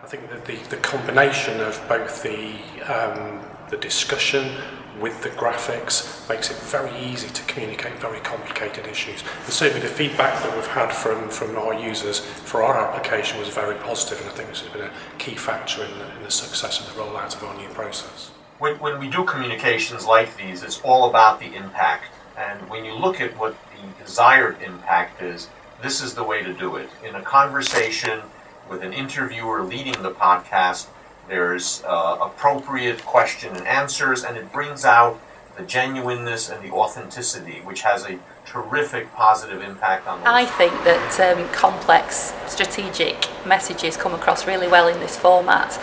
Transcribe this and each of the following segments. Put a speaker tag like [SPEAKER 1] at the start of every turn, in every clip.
[SPEAKER 1] think that the combination of both the discussion with the graphics makes it very easy to communicate very complicated issues. And certainly the feedback that we've had from our users for our application was very positive, and I think this has been a key factor in the success of the rollout of our new process.
[SPEAKER 2] When we do communications like these, it's all about the impact. And when you look at what the desired impact is, this is the way to do it. In a conversation with an interviewer leading the podcast, there's appropriate question and answers, and it brings out the genuineness and the authenticity, which has a terrific positive impact on the
[SPEAKER 3] I think that complex strategic messages come across really well in this format.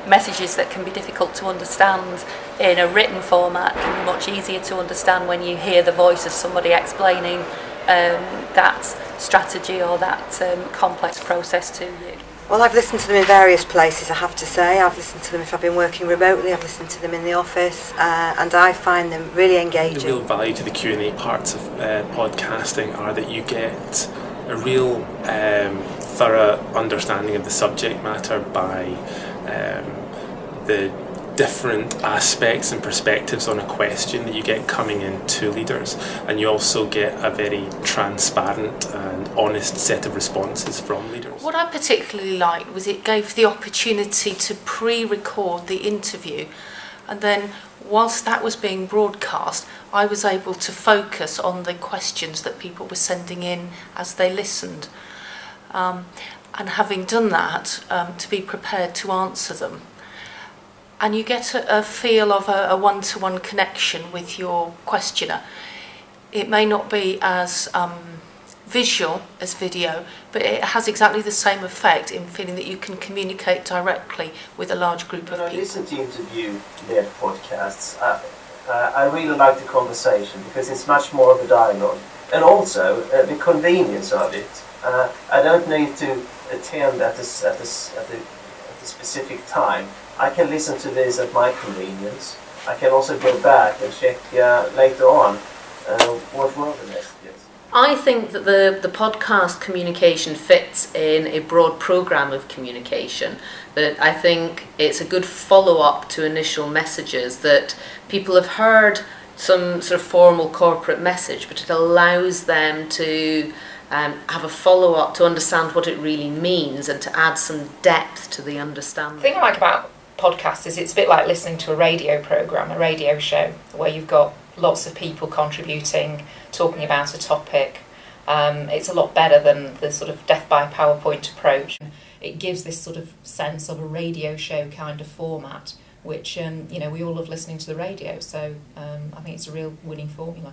[SPEAKER 3] Messages that can be difficult to understand in a written format can be much easier to understand when you hear the voice of somebody explaining that strategy or that complex process to you.
[SPEAKER 4] Well, I've listened to them in various places, I have to say. I've listened to them if I've been working remotely, I've listened to them in the office, and I find them really engaging.
[SPEAKER 5] The real value to the Q&A parts of podcasting are that you get a real thorough understanding of the subject matter by the different aspects and perspectives on a question that you get coming into leaders, and you also get a very transparent and honest set of responses from leaders.
[SPEAKER 6] What I particularly liked was it gave the opportunity to pre-record the interview, and then whilst that was being broadcast I was able to focus on the questions that people were sending in as they listened, and having done that, to be prepared to answer them. And you get a feel of a one-to-one connection with your questioner. It may not be as visual as video, but it has exactly the same effect in feeling that you can communicate directly with a large group of people.
[SPEAKER 7] When I listen to interview-led podcasts, I really like the conversation because it's much more of a dialogue. And also the convenience of it. I don't need to attend at the specific time. I can listen to this at my convenience. I can also go back and check later on what were the messages.
[SPEAKER 8] I think that the podcast communication fits in a broad programme of communication. That I think it's a good follow-up to initial messages, that people have heard some sort of formal corporate message, but it allows them to have a follow-up to understand what it really means and to add some depth to the understanding.
[SPEAKER 9] The thing I like about podcasts is it's a bit like listening to a radio programme, a radio show, where you've got lots of people contributing, talking about a topic. It's a lot better than the sort of death by PowerPoint approach. It gives this sort of sense of a radio show kind of format, which we all love listening to the radio, so I think it's a real winning formula.